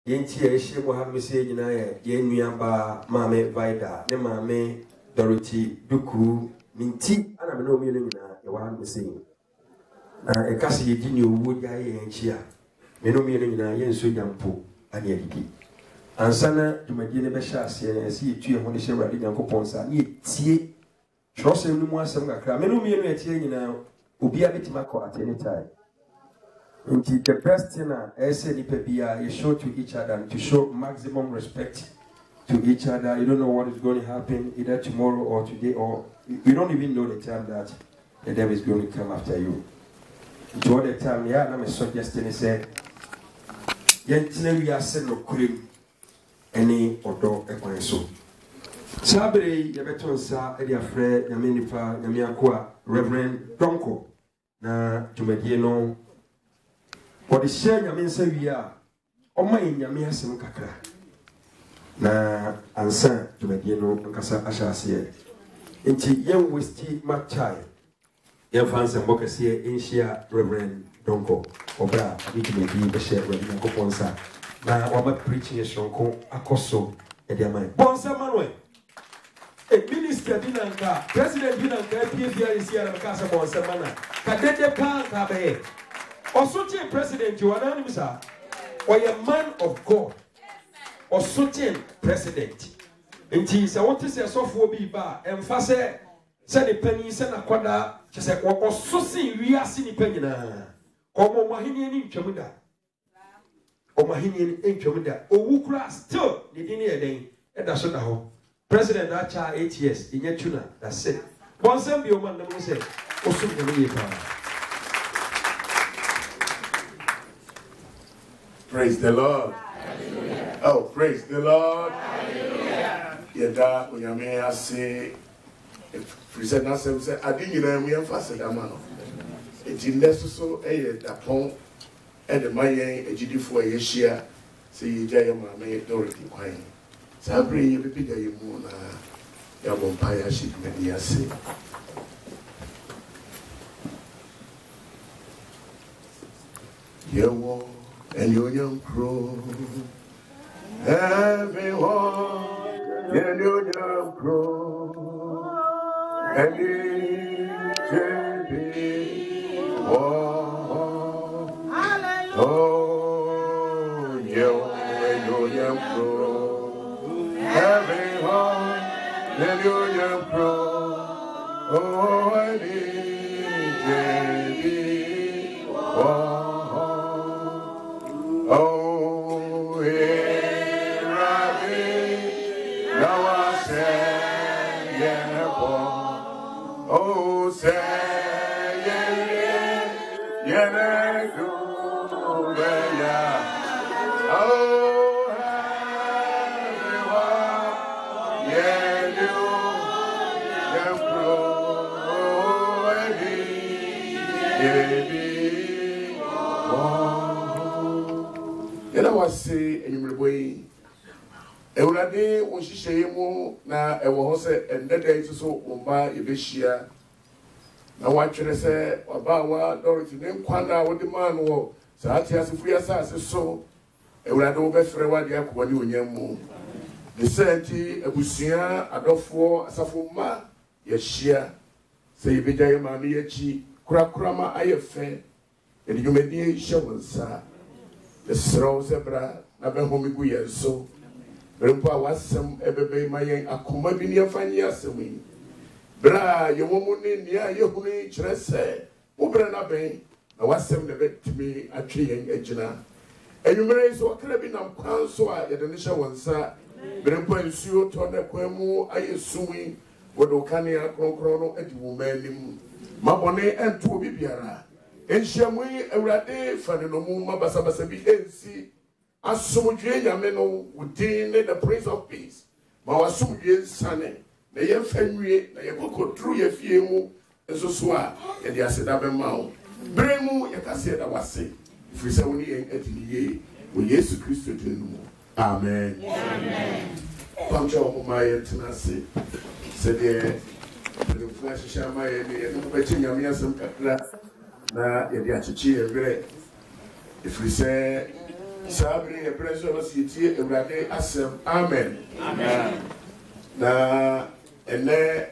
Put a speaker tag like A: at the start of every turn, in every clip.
A: Yentia Eshe Mohammed Sayina, Yenuamba, Mame Vida, ne Mame Dorothy Duku, Minti, and I'm no meaning, a one missing. A Cassie Dino wood and chia. Meno meaning na yen so yampo ani adidi ansana dwumadie be sha ase na ase etu ho ne hye wrade Nyankopon sa ne tie trosem no mu asem kakra meno mienu etie nyina obi a betima ko at any time. Nti the best thing is nipa bia you show to each other and to show maximum respect to each other. You don't know what is going to happen either tomorrow or today, or you don't even know the time that the devil is going to come after you. To all the time, yeah, I'm suggesting say yentina wi ase no kurem ene odo ekwan so sabre ye beton sa e dia frɛ nyame nipa nyame akoa Reverend Donko na tumadie no ɔde hyɛ nyame nsa wi a ɔma nyame asem kakra na ansa tumadie no nkasa ahyɛ ase enti yen westi machai yen fanse mbokase enhia Reverend Donko obra abitumi be share with Nyankopon sa na waba preaching shonko akoso e dia man bonsa Manuel e minister dinanka president dinanka PFR is here na kasa bonsa mana ka dede pa ka be osoche president you ana nim sa or a man of God osoche president enti se wote se sofo bi ba emfa se the penny se na kwada se ososi wiase ni penyina Omo mahini ni ntwamuda. O mahini ni ntwamuda. Owu kura still the dini eden. E da so da ho. President acha 8 years. Inye tuna. That's it. Bonsam bi o man na mo say. Osum de ye pa.
B: Praise the Lord. Hallelujah. Oh, praise the Lord. Hallelujah. Yeda onyame ase. President na say adi nyina mu emphasize amano. Eti ndeso so eye dapon e de mayen ejidifo e yehia se yija ye mame Dorothy kwan sabre ye bepida ye mu na ya bompa ya shi medi ase yewo enyonyam pro everyone enyonyam pro any oh, hallelujah. Oh, you pro. Everyone, you pro. Oh, I need you. Oh, here I be. Now I say, yeah, oh, say. Say anyway, Ewurade wo hihye mu na ewo ho se endeda so umba ebehia na watwere se obawa Dorothy ne nkwana wo de man wo saati asefu ya sase so Ewurade wo befre wade akobani onyam mu de senti abusia adofo asafo ma ye hia se yebeja ye ma me yachi kurakurama ayefe edi dwumadi hye wonsa the srow zebra na be homi gu yenso rempo a wasem ebebe mayen akoma bi ne afanye asemi bra ye womu ne nia ye hunu kire se wo bra na ben na wasem ne betimi atwe yen agina enumere so okra bi nam kwan so a ye de ne hye wonsa rempo nsuo to na kwamu ayesumi wodo kania kronkron no adi wo manim mabone ento obi biara Enshamui Ewurade fane no mu mabasabasa bi ensi asomdwe nyame no within the Prince of Peace ma wasomdwe sane na ye fanwie na ye kokodru ye fie mu enso so a ye de aseda be ma wo bremu ye kase da wase frisa woni en atiniye wo Yesu Kristo tinu amen amen pamcha o ma ye tinase se de flash shama ye no be chinyame asem kakra na yedi achichi evre ifri se Sabri a pressure city Ewurade asem amen. Amen. Na ene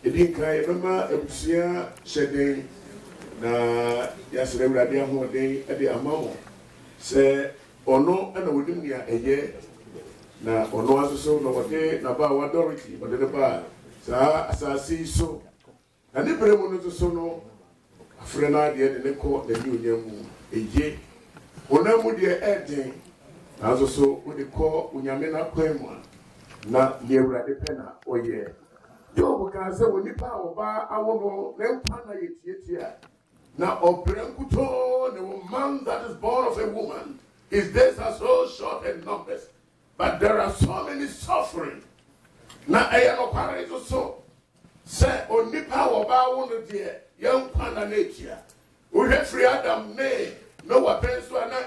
B: edinka yebema ebusia hyeden na yasere Ewurade ahoden e de amamo se ono na wodim nia eye na ono asoso no wode na ba wadority wode ne ba sa asasi so na ne bremu no so no afre na de ne ko na ni onyamu eye onamu de eden na asoso wode ko onyame na kwemu na ye Ewurade pena oye Job can say when nipa oba awono na mpa na yetietia na obrenkuto the man that is born of a woman his days are so short and numbers but there are so many suffering na eya no kware so say onipa oba awono de yempa na netia we free Adam ne no weapons so na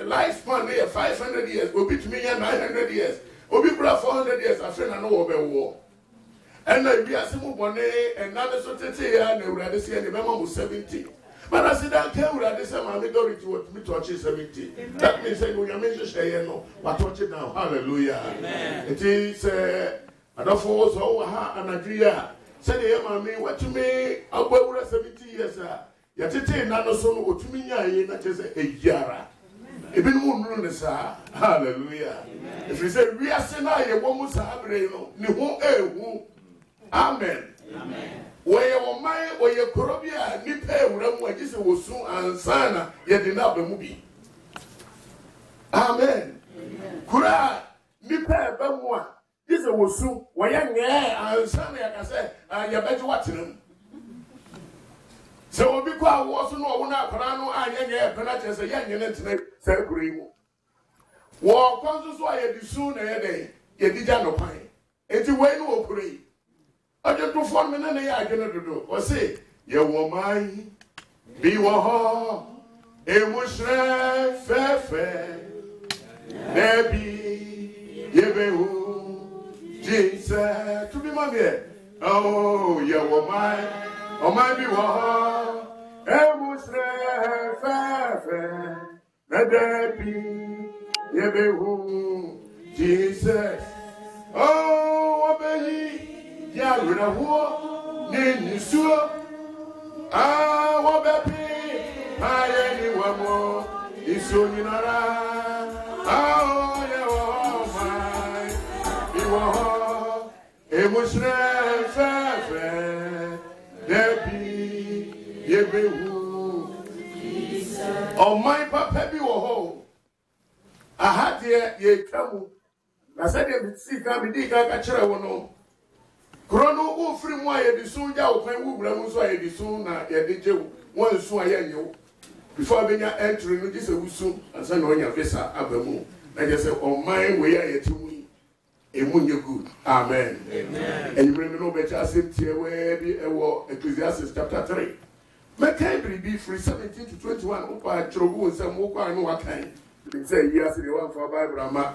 B: lifespan here 500 years obi to me 900 years obi bra 400 years afena no obewo and na bi asemu bone and na so tete ya na Ewurade se ne bema mo 70 but I said that Ewurade se ma me go to what me touch 70 that means say you me share no what touch it now hallelujah amen it is adofo so ha anadria say the ma me what to me abawura 70 years ya tete na no so no otumi nyaye na chese ejiara ebinumu nuru ne sa hallelujah if you say we are na ye wo mu sa abre no ne ho ehu amen amen where wo mai oye korobia ni pe ewura mu agise wo sun ansana ye de na ba mu bi amen kura ni pe ba mu a dise wo sun wo ye nge ansana ya ka se ya beji watenam so obi kwa wo so no wo na akara no anya nge pena che se ye nge ntene se kuri mu wo kwanzo so aye disu na ye de ye dija no pan enti we no okuri I just do for me na ya agene dodo o se ye wo mai bi wo ho e mushre fefe nebi ye be hu Jesus to be my oh ye wo mai o mai bi wo ho e mushre fefe nebi ye be hu Jesus oh obeyi ya runa huo ni suo wabepi aye ni wamo iso ni nara ye wo mai iwo emusre fefe debi yebehu o mai papa bi wo ho ahade ye twamu na se de sika mi di ka kire wo no Krono u free mo aye disu ja o kan wu bra mu so aye disu na ye de jewu won su aye nyewu before benya entry no just wusu ansa na onya visa abamu na je say o man we aye timu emu nye good amen amen and you remember no better asem tie we bi ewo Ecclesiastes chapter 3 make every be free 17 to 21 opa chrogu nsem wo kwa no wakan say years the one for Bible ama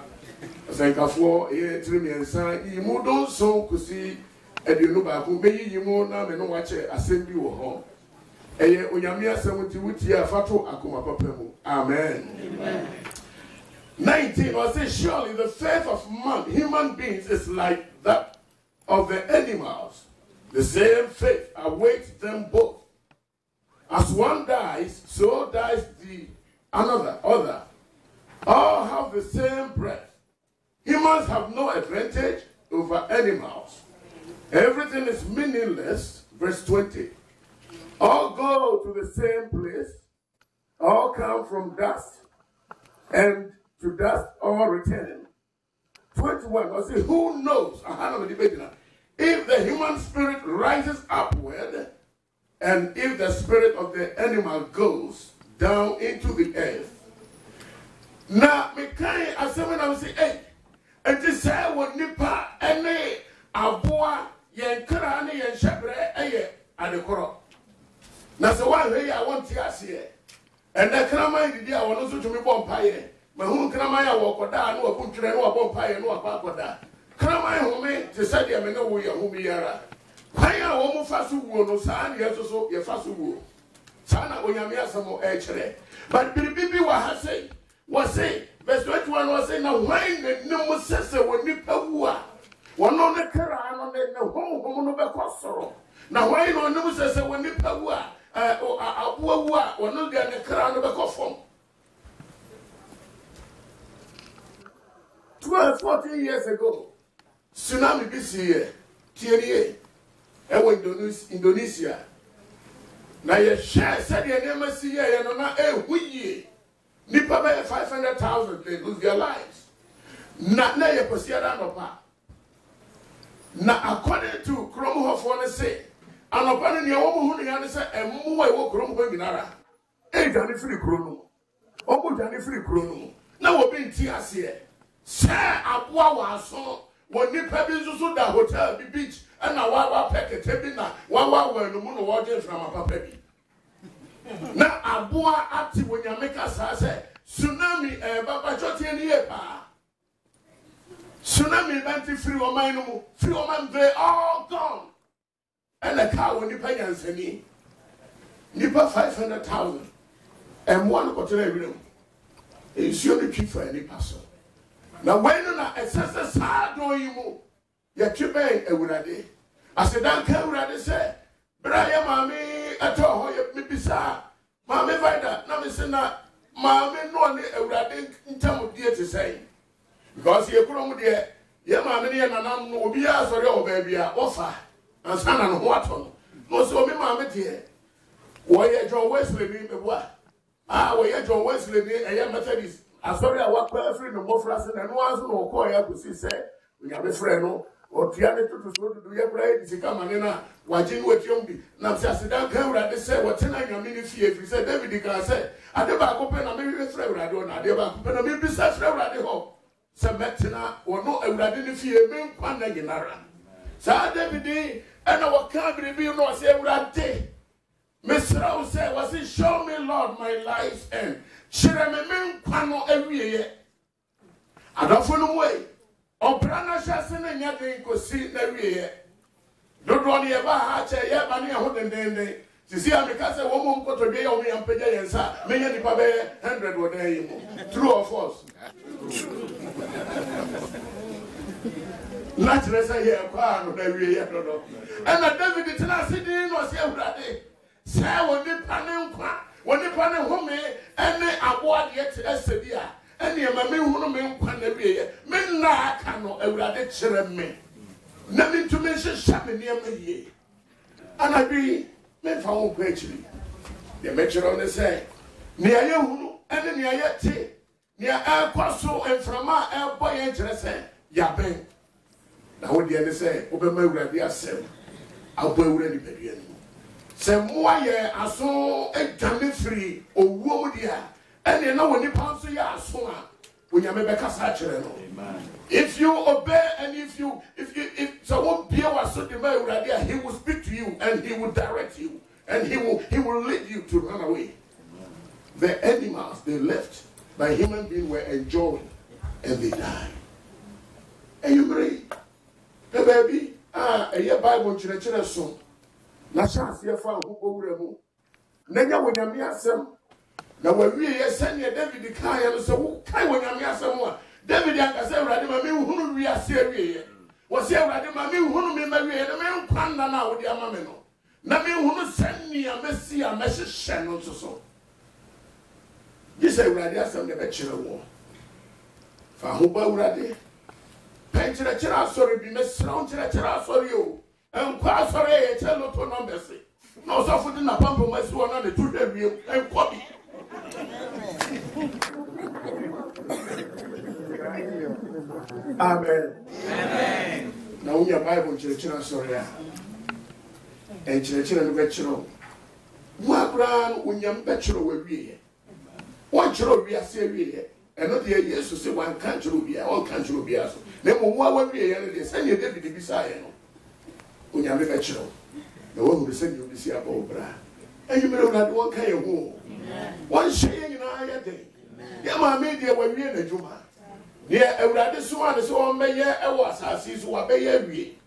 B: asankafo e trimiensa imu don so kusi Edinu ba ku meyi yimu na me no wache asem bi wo ho eye onyame asem ti wuti afato akoma papa mu amen amen 19 I say surely the faith of human beings is like that of the animals the same faith awaits them both as one dies so dies the other all have the same breath humans have no advantage over animals. Everything is meaningless. Verse 20. All go to the same place. All come from dust. And to dust all return. 21. I say, who knows? If the human spirit rises upward, and if the spirit of the animal goes down into the earth. Now, Mikai, I say when I say, hey, and this say what nipa any aboa yen kra ne yen shebre eye adekoro na se wa hwe ya won ti ase and the kraman didi a wono so tumi bom paye ma hu kraman ya wo koda na wo kuntwere na wo bom paye na wo koda kraman hu me te se de me ne wo ya hu bi yara pan a wo mu fa so wuo no sa na yeso so ye fa so wuo sa na onyame asemo e kire but biribi wa ha sei wo sei verse 21 was saying, now when the no says when you power, one on the Kara, on the home of the Cosoro. Now why no says when you power, one on the crown of the coffin. 12, 14 years ago, tsunami this year, Thierry, Indonesia. Now you share said your name is here, and not a wee. Nipa 500,000 they lose their lives. Not na you pursue that no pa. Now according to Kromohof want to say, and upon the woman who can say, and more I walk Kromo Binara. Eh, Johnny free Krono. Oh, Johnny free Krono. Now we're being tears here. Sir, Abua was so when Nipa Bizu the hotel, the beach, and a wawa packet, wawa were the moon watching from a papebi. Now Abua active when you make us say tsunami, Baba Joti and Yepa. Tsunami went free or mine, free or man, they all gone. And the car when you pay and say, Nipa 500,000 and one hotel room. It's only cheap for any person. Now when you are excessive hard on you, you keep a woody. I said, don't care what I say. But I am mammy at all, you be sad. Mammy Vida, now listen, mammy, no, a woody in terms of dear to say. Because you're from there, your mammy and I will be asked for your baby, offer, and son and water. No, so me, mammy, dear. Why you John Wesley, me, what? Ah, why you John Wesley, a young Methodist. I sorry, I work perfectly no more flaccid and once no call you to see, say, we have a friend or Tiana to do your bride, to come and watching what you be. Now, I down camera, they say, what 10 I mean, if you said, David, can say, I never open a maybe friend, I don't know, I never open a maybe such friend, I hope. Some Metina or no, I didn't fear me, one Naginara. So, David, and our can't be no say, what I did. Mr. Rose said, was it show me, Lord, my life's end? Shirame Pano every year. I don't follow way. Or Brana Shassin and Yatin could see every year. Don't run ever hatch a year, money, a holding day. To see how because a woman got to be on me and pay and say, many people 100 were there. True or false? Not less a year, every year. And a David did not sit in was every say, when they panning when they pan home, and they award yet as a dear, and your mammy who may pan every year, men na cano a radical me. Nothing to mention something near me. And I be men found gradually. The metro on the say, near you, and near yet tea, near El Quasso and from my El Boy interest, Yaben. Now, what the other say, open my radio self. I'll be ready, baby. Say more ye aso e jame free o wo dia ene na woni panso ya aso a onyame be kasa kire no. If you obey and if so won't be so the way he will speak to you and he will direct you and he will lead you to run away. The animals they left by human beings were enjoying and they died. And you agree? The baby a Bible chire so na chance ye fa ho owura mu na nya wonyame asem na wawie ye sene David kan ye no so wo kai wonyame asem a David akase urade ma me hunu wi ase awie ye wo se urade ma me hunu me ma wie ye na me nkwan na wo di ama me no na me hunu sene a mesi a mehye no so this urade asem de be kire wo fa ho ba urade pen kire asori bi mesra kire asori o and quite sorry, I tell you to numbers. No, so for the Napampo, my son, and the two review and copy. Amen. Amen. Now, your Bible, church, sorry. And church, and vegetable. What ground when your vegetable will be? What should we are saying? And not the years to say one country will be all country will be us. Then, what will be a send you David beside. When you have a vegetable, the one who send you to see a bobra. And you may not one kind of wool. One shame in our day. Yama made you when we in the Juma. Near a radish one, so on may I was, I see so obey every.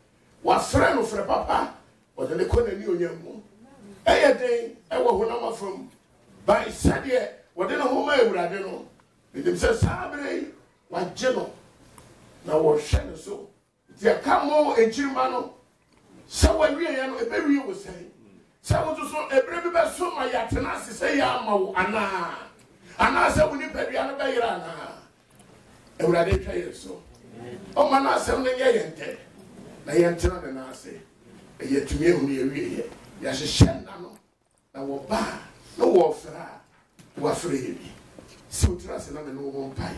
B: Was friend of papa, but the corner knew you. A day, I was one from by Sadia, what in a home I would I don't know. Medim say sabre wa geno na wo hwe ne so ti aka mo ejirima no sa wa wie ya no ebe wie wo sai sa wo so ebre bi be so ma ya tena se say ya ma wo ana sa wo ni pedua no be yira na ewurade twa yeso o ma na asem ne ye yente na yente na na ase ye tumi ehu ye wie ye ya hyehyɛ na no na wo ba no wo fra wa fra ye bi so tra se na me no wo mpae